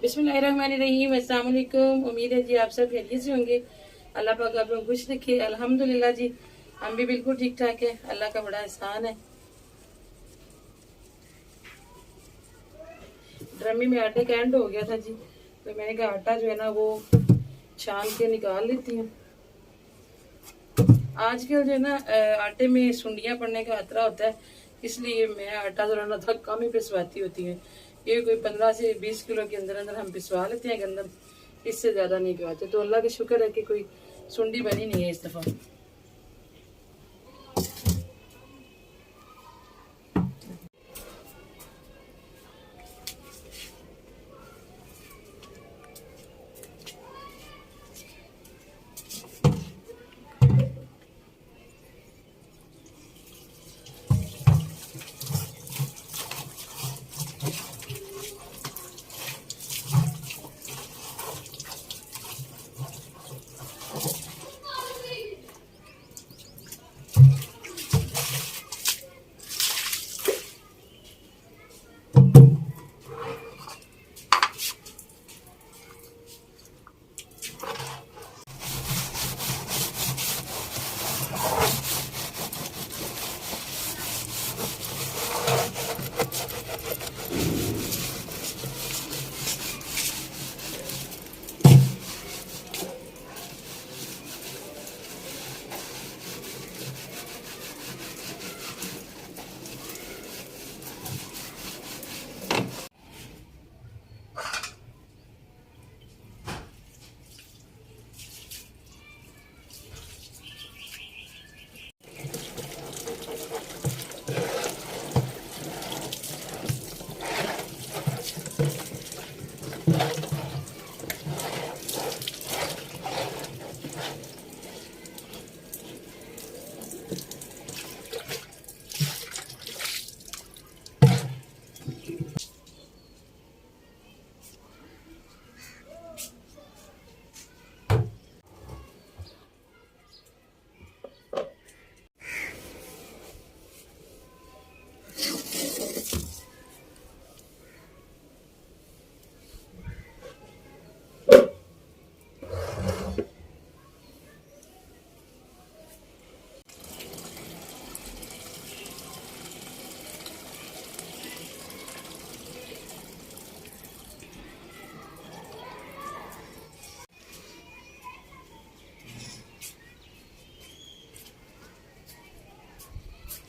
बिस्मिल्लाहिर्रहमानिर्रहीम, अस्सलाम वालेकुम। उम्मीद है जी आप सब खैरियत से होंगे। अल्लाह पाक आप लोग खुश रखे। अल्हम्दुलिल्लाह जी हम भी बिल्कुल ठीक ठाक है। अल्लाह का बड़ा एहसान है। ड्रमी में आटे का एंड हो गया था जी, तो मैंने कहा आटा जो है ना वो छान के निकाल लेती हूँ। आजकल जो है ना आटे में सुंडियाँ पड़ने का खतरा होता है, इसलिए मैं आटा जो है ना थोड़ा कम ही पिसवाती होती है। ये कोई 15 से 20 किलो के अंदर अंदर हम पिसवा लेते हैं गंदम, इससे ज़्यादा नहीं पिसवाते। तो अल्लाह का शुक्र है कि कोई सुंडी बनी नहीं है इस दफ़ा।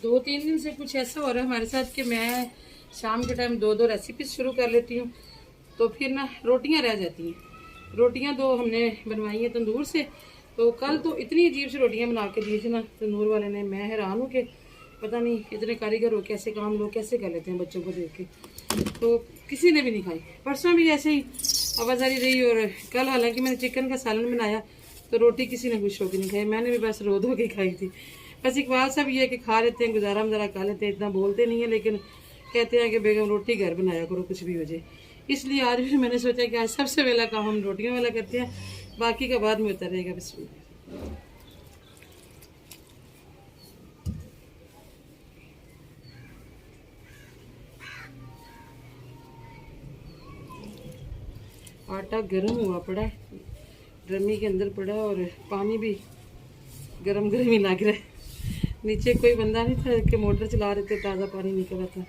दो तीन दिन से कुछ ऐसा हो रहा है हमारे साथ कि मैं शाम के टाइम दो दो रेसिपीज शुरू कर लेती हूँ, तो फिर ना रोटियाँ रह जाती हैं। रोटियाँ दो हमने बनवाई हैं तंदूर से, तो कल तो इतनी अजीब सी रोटियाँ बना के दी थी ना तंदूर वाले ने, मैं हैरान हूँ कि पता नहीं इतने कारीगर हो कैसे काम लोग कैसे कर लेते हैं बच्चों को देख के। तो किसी ने भी नहीं खाई। परसों भी ऐसे ही आवाजारी रही, और कल हालांकि मैंने चिकन का सालन बनाया तो रोटी किसी ने खुश होकर नहीं खाई, मैंने भी बस रो धो के खाई थी। बस इकबाल सब ये है कि खा लेते हैं, गुजारा मजारा खा लेते हैं, इतना बोलते नहीं है, लेकिन कहते हैं कि बेगम रोटी घर बनाया करो कुछ भी हो जाए। इसलिए आज भी मैंने सोचा कि आज सबसे पहला काम हम रोटियों वाला करते हैं, बाकी का बाद में होता रहेगा। बिस्मिल्लाह। आटा गर्म हुआ पड़ा है, ड्रमी के अंदर पड़ा, और पानी भी गरम गरम ही लग रहा है। नीचे कोई बंदा नहीं था कि मोटर चला रहे थे, ताज़ा पानी निकल रहा था।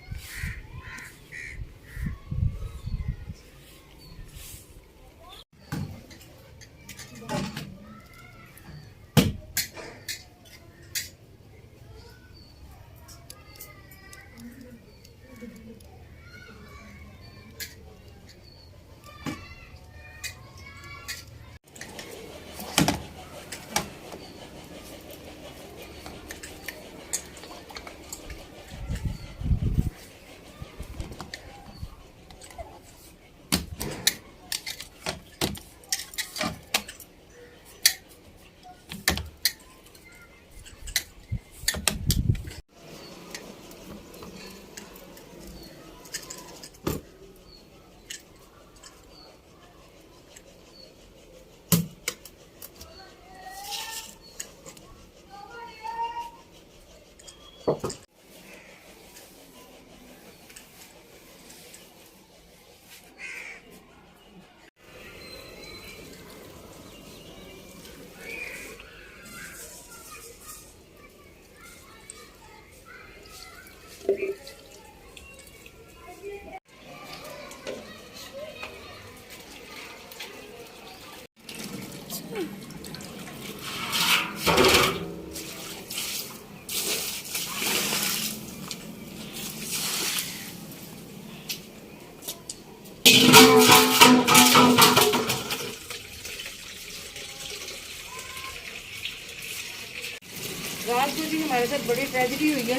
ट्रेजेडी हुई है।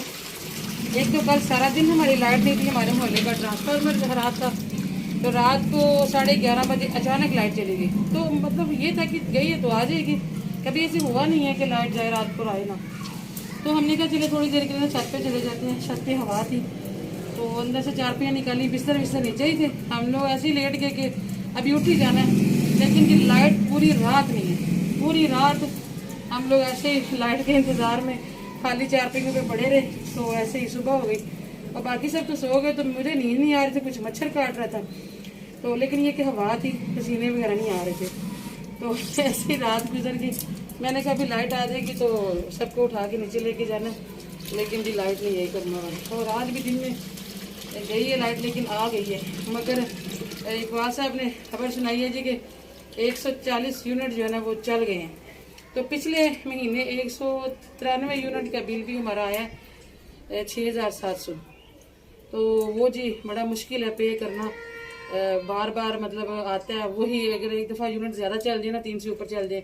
एक तो कल सारा दिन हमारी लाइट नहीं थी, हमारे मोहल्ले का ट्रांसफार्मर खराब था, तो रात को 11:30 बजे अचानक लाइट चली गई। तो मतलब ये था कि गई है तो आ जाएगी, कभी ऐसे हुआ नहीं है कि लाइट जाए रात को आए ना। तो हमने कहा चले थोड़ी देर के लिए छत पे चले जाते हैं। छत पे हवा थी तो अंदर से चारपाइयाँ निकाली, बिस्तर नीचे ही थे। हम लोग ऐसे ही लेट गए कि अभी उठ ही जाना है, लेकिन कि लाइट पूरी रात नहीं है। पूरी रात हम लोग ऐसे ही लाइट के इंतज़ार में खाली चारपाइयों पे पड़े रहे। तो ऐसे ही सुबह हो गई और बाकी सब तो सो गए, तो मुझे नींद नहीं आ रही थी, कुछ मच्छर काट रहा था तो, लेकिन ये कि हवा थी, पसीने वगैरह नहीं आ रहे थे। तो ऐसी रात गुजर गई। मैंने कहा अभी लाइट आ जाएगी तो सबको उठा के नीचे लेके जाना, लेकिन जी लाइट नहीं यही करना वाली। और आज भी दिन में गई है लाइट, लेकिन आ गई है। मगर इकबाल साहब ने खबर सुनाई है जी कि 140 यूनिट जो है ना वो चल गए हैं। तो पिछले महीने 193 यूनिट का बिल भी हमारा आया है 6700। तो वो जी बड़ा मुश्किल है पे करना, बार बार मतलब आता है वही। अगर एक दफ़ा यूनिट ज़्यादा चल जाए ना, 3 से ऊपर चल जाए,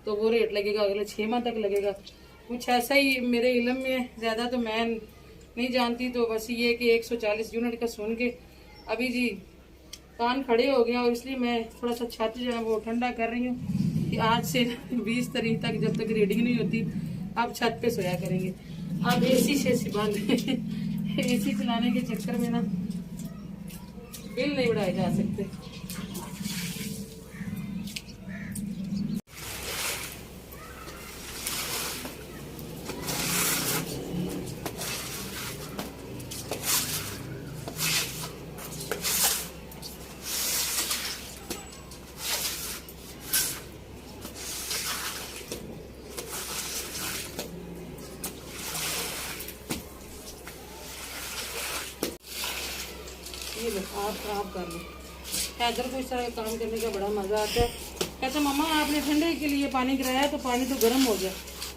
तो वो रेट लगेगा, अगले 6 माह तक लगेगा। कुछ ऐसा ही मेरे इल्म में, ज़्यादा तो मैं नहीं जानती। तो बस ये कि 140 यूनिट का सुन के अभी जी कान खड़े हो गया, और इसलिए मैं थोड़ा सा छत जो है वो ठंडा कर रही हूँ कि आज से 20 तारीख तक जब तक रीडिंग नहीं होती अब छत पे सोया करेंगे। अब एसी शेसी बंद एसी चलाने के चक्कर में ना बिल नहीं बढ़ाए जा सकते। ये लो आप कर लो। हैदर को इस तरह का काम करने का बड़ा मज़ा आता है। कहते मम्मा आपने ठंडे के लिए पानी गिराया तो पानी तो गर्म हो गया।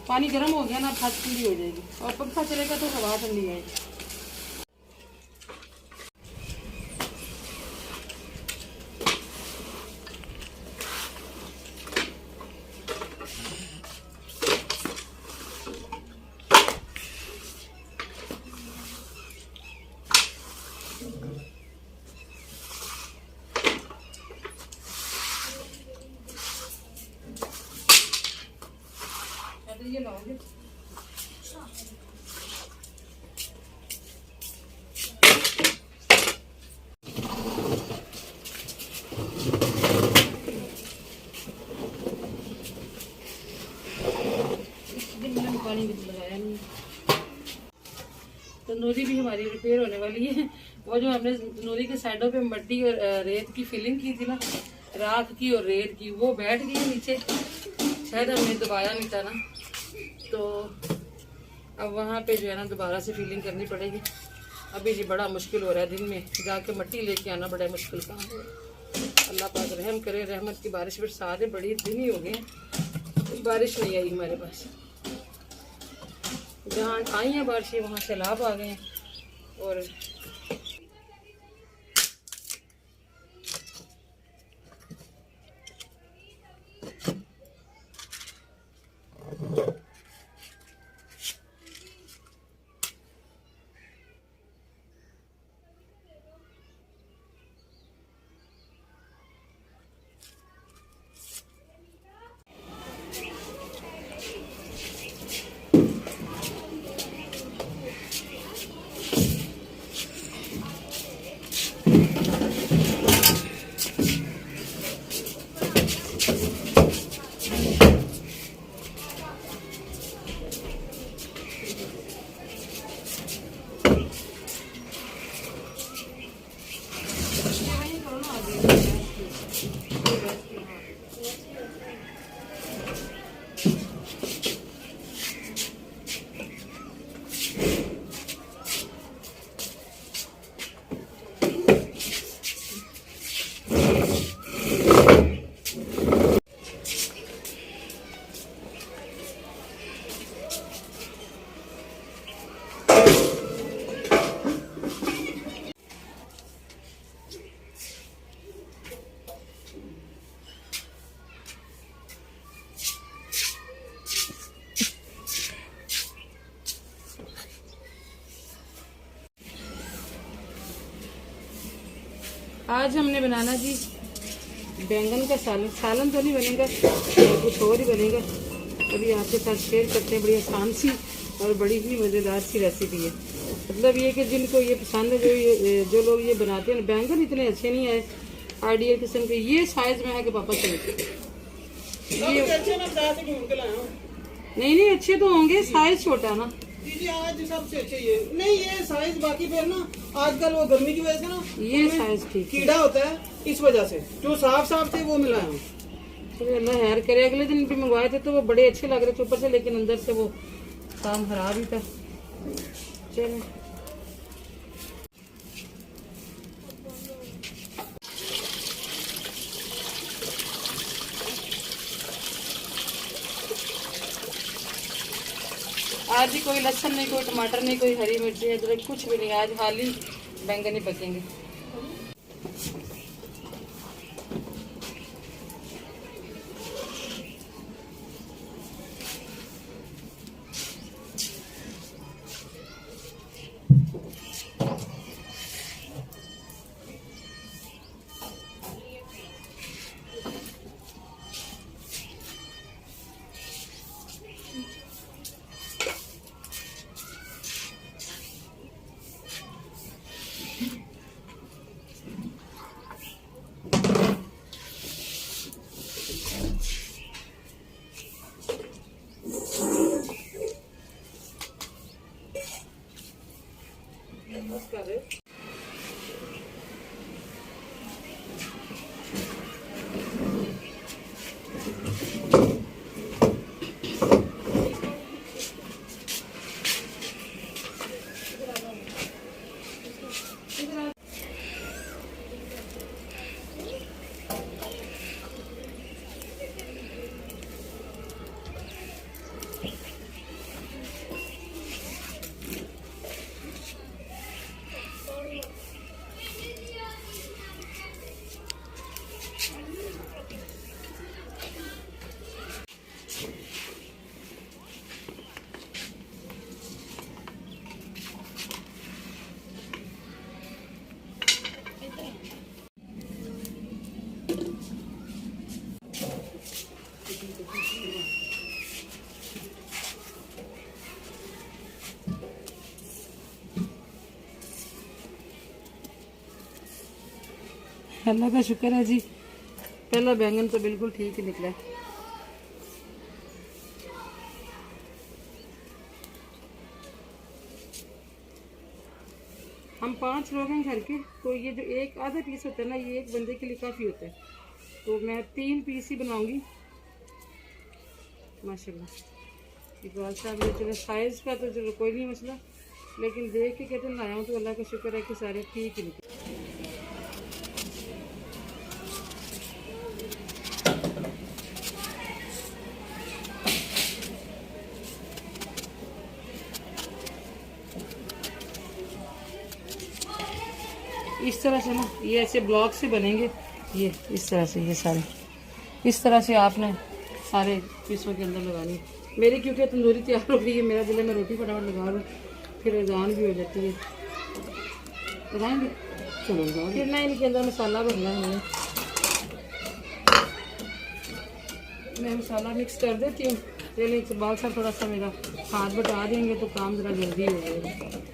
पानी गर्म हो गया ना, अब हाथ ठंडी हो जाएगी, और पंखा चलेगा तो हवा ठंडी आएगी। ये लाओगे पानी भी लगाया नहीं। तंदूरी भी हमारी रिपेयर होने वाली है। वो जो हमने तंदूरी के साइडों पे मट्टी और रेत की फिलिंग की थी ना, राख की और रेत की, वो बैठ गई है नीचे, शायद हमने दबाया नहीं था ना, तो अब वहाँ पे जो है ना दोबारा से फिलिंग करनी पड़ेगी। अभी जी बड़ा मुश्किल हो रहा है, दिन में जाके मट्टी लेके आना बड़ा मुश्किल काम है। अल्लाह पाक रहम करे, रहमत की बारिश बरसा दे। बड़ी दिन ही हो गए बारिश नहीं आई हमारे पास। जहाँ आई हैं बारिशें वहाँ सैलाब आ गए हैं। और आज हमने बनाना जी बैंगन का सालन। सालन तो नहीं बनेगा, कुछ और ही बनेगा। अभी आपके साथ शेयर करते हैं। बड़ी आसान सी और बड़ी ही मज़ेदार सी रेसिपी है। मतलब ये कि जिनको ये पसंद है, जो लोग ये बनाते हैं। बैंगन इतने अच्छे नहीं आए, आइडियल किस्म के। ये साइज में है कि पापा से ये अच्छे मैं बता के ढूंढ के लाया हूं। नहीं अच्छे तो होंगे, साइज छोटा ना जी। आज सबसे अच्छे ये नहीं, ये साइज बाकी फिर ना आजकल वो गर्मी की वजह से ना ये साइज ठीक कीड़ा होता है, इस वजह से जो साफ थे वो मिलाया हूँ। चलो अल्लाह खैर करे। अगले दिन भी मंगवाए थे तो वो बड़े अच्छे लग रहे थे ऊपर से, लेकिन अंदर से वो काम खराब ही था। चलो आज ही कोई लहसुन नहीं, कोई टमाटर नहीं, कोई हरी मिर्ची अदरक कुछ भी नहीं। आज खाली बैंगन ही पकेंगे। अल्लाह का शुक्र है जी, पहला बैंगन तो बिल्कुल ठीक ही निकला। हम 5 लोग हैं घर के, तो ये जो एक आधा पीस होता है ना, ये एक बंदे के लिए काफ़ी होता है। तो मैं 3 पीस ही बनाऊंगी माशाल्लाह। इकबाल साहब ये चलो साइज़ का तो चलो कोई नहीं मसला, लेकिन देख के कहते लाया हूँ तो अल्लाह का शुक्र है कि सारे ठीक ही निकले। इस तरह से ना ये ऐसे ब्लॉक से बनेंगे, ये इस तरह से, ये सारे इस तरह से आपने सारे पीसों के अंदर लगानी। मेरी क्योंकि तंदूरी तैयार हो गई है, मेरा दिल है मैं रोटी फटाफट लगा लूँ, फिर अजान भी हो जाती है। लगाएंगे चलो लगाओ। फिर ना इनके अंदर मसाला भरना है। मैं मसाला मिक्स कर देती हूँ। चलिए इकबाल साहब थोड़ा सा मेरा हाथ बटा देंगे तो काम ज़रा जल्दी हो जाएगा।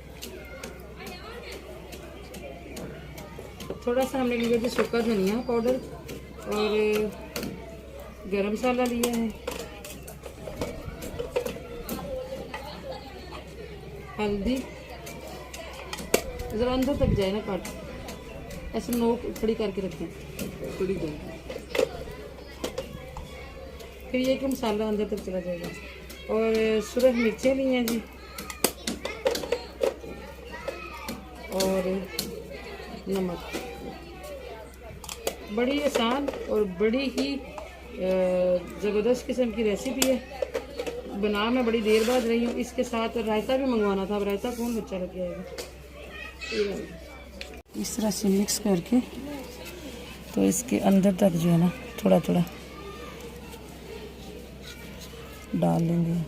थोड़ा सा हमने लिया जो सूखा धनिया पाउडर और गरम मसाला लिया है, हल्दी ज़रा अंदर तक जाए ना, काट ऐसे नोक खड़ी करके रखें थोड़ी देर, फिर ये कि मसाला अंदर तक चला जाएगा। और सुरख मिर्चें ली हैं जी, और नमक। बड़ी आसान और बड़ी ही ज़बरदस्त किस्म की रेसिपी है। बना मैं बड़ी देर बाद रही हूँ। इसके साथ रायता भी मंगवाना था, अब रायता कौन बच्चा लग जाएगा। इस तरह से मिक्स करके तो इसके अंदर तक जो है ना थोड़ा थोड़ा डाल लेंगे।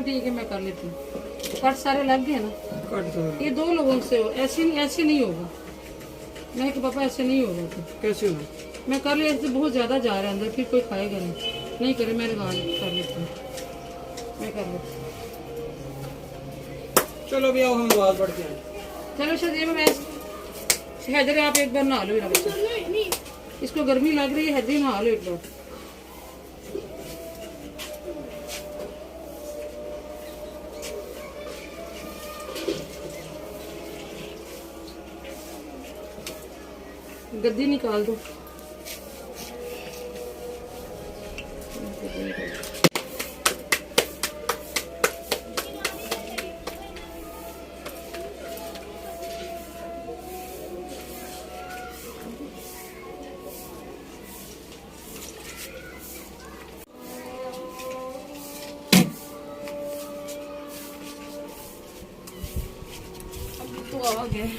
ठीक है मैं कर लेती हूँ। कट सारे लग गए ना, कट दो। ये 2 लोगों से हो, ऐसे नहीं होगा। मैं कि पापा ऐसे नहीं होगा। तो कैसे होगा? मैं कर ले, ऐसे बहुत ज़्यादा जा रहा है अंदर, फिर कोई खाएगा नहीं करे। मैं लगा कर लेती हूँ, मैं कर लेती हूँ। चलो भी आओ हम नमाज पढ़ के आए। चलो शादी में मैं हैदर आप एक बार नहा लो मेरा बच्चा, इसको गर्मी लग रही है। हैदरी नहा लो एक बार। गद्दी निकाल दो। तो आ गए।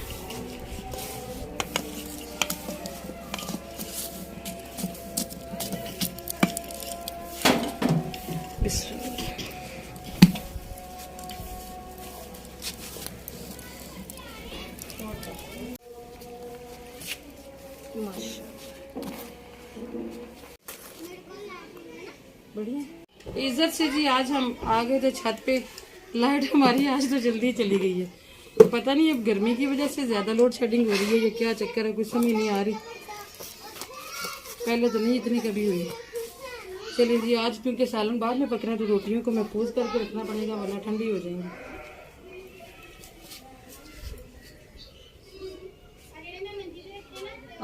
बढ़िया। इज्जत से जी आज हम आ गए थे छत पे। लाइट हमारी आज तो जल्दी चली गई है। पता नहीं अब गर्मी की वजह से ज्यादा लोड शेडिंग हो रही है या क्या चक्कर है, कुछ समझ नहीं आ रही। पहले तो नहीं इतनी कभी हुई। चलिए जी, आज क्योंकि सालन बाद में पकना, तो रोटियों को महफूज करके रखना पड़ेगा वरना ठंडी हो जाएंगी।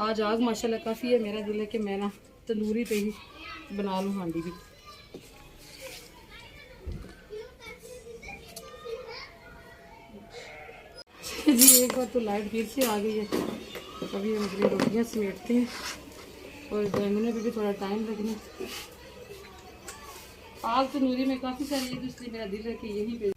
आज आग माशाल्लाह काफ़ी है। मेरा दिल है कि मैं ना तंदूरी पे ही बना लूँ हांडी भी। जी एक बार तो लाइट फिर से आ गई है। अभी हम अपनी रोटियाँ समेटते हैं और बैंगने पे भी थोड़ा टाइम लगना। आग तंदूरी में काफ़ी सारी है, तो इसलिए मेरा दिल है कि यहीं पे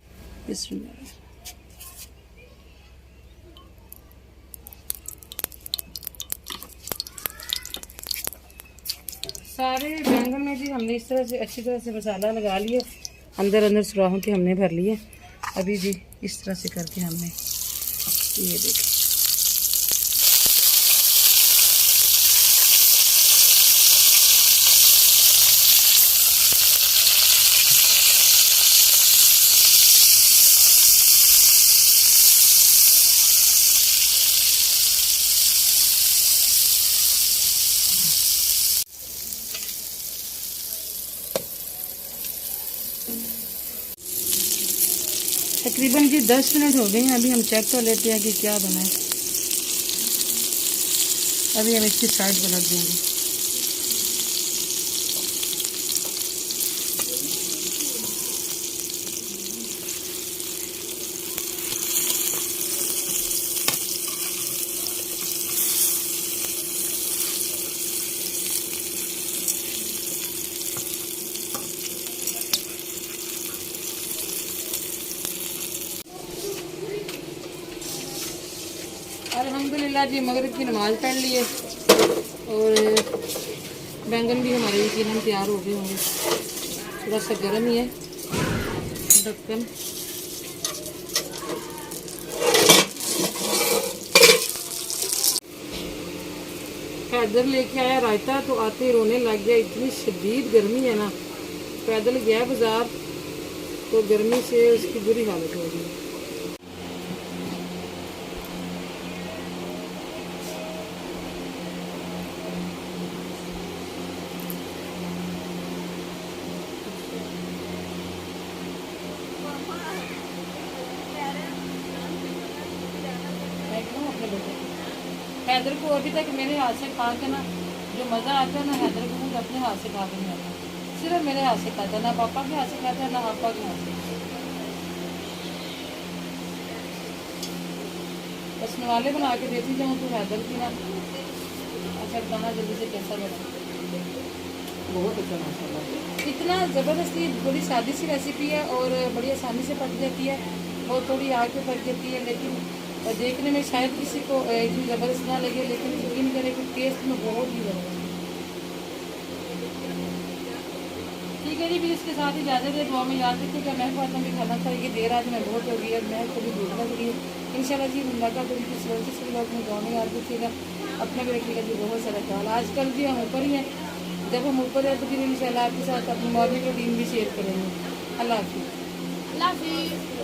सारे बैंगन में जी हमने इस तरह से अच्छी तरह से मसाला लगा लिया। अंदर अंदर सुराहों के हमने भर लिए। अभी जी इस तरह से करके हमने ये देखें। तकरीबन जी 10 मिनट हो गए हैं। अभी हम चेक कर लेते हैं कि क्या बना है। अभी हम इसकी साइड पलट देंगे। अल्हम्दुलिल्लाह जी मगरिब की नमाज़ पढ़ ली है और बैंगन भी हमारे यकीनन तैयार हो गए होंगे। थोड़ा सा गर्म ही है ढक्कन। पैदल लेके आया रायता तो आते ही रोने लग गया। इतनी शदीद गर्मी है ना। पैदल गया बाजार तो गर्मी से उसकी बुरी हालत हो गई। हैदर को अभी तक मेरे हाथ से खा के ना जो मज़ा आता है ना, हैदर को मुझे अपने हाथ से खा के नहीं आता। सिर्फ मेरे हाथ से खाता है, ना पापा के हाथ से खाता है ना पापा के हाथ से। बस नवाले बना के देती जाऊँ तो हैदर की ना। अच्छा बताना जल्दी से कैसा बना। बहुत अच्छा माशाल्लाह। इतना ज़बरदस्ती बड़ी सादी सी रेसिपी है और बड़ी आसानी से पक जाती है और थोड़ी आग पे पक जाती है। लेकिन देखने में शायद किसी को इतनी ज़बरदस्त ना लगे, लेकिन यकीन करें कि टेस्ट में बहुत ही ज़बरदस्त। ठीक है जी, भी इसके साथ इजाज़त है। दुआ में याद रखिएगा। मैं फातिमा भी खाना खाएगी, देर आज मैं बहुत हो गई है, मैं कभी भूख लग रही है। इंशाल्लाह जी मुलाकात होगी किसी और किसी लोग में। दुआ में याद रखिएगा, अपना भी रखिएगा जी बहुत सारा ख्याल। आजकल भी हम ऊपर ही हैं, जब हम ऊपर हैं तो फिर इंशाल्लाह आपके साथ अपनी मॉर्निंग रूटीन भी शेयर करेंगे। अल्लाह हाफिज़। अल्लाह हाफिज़।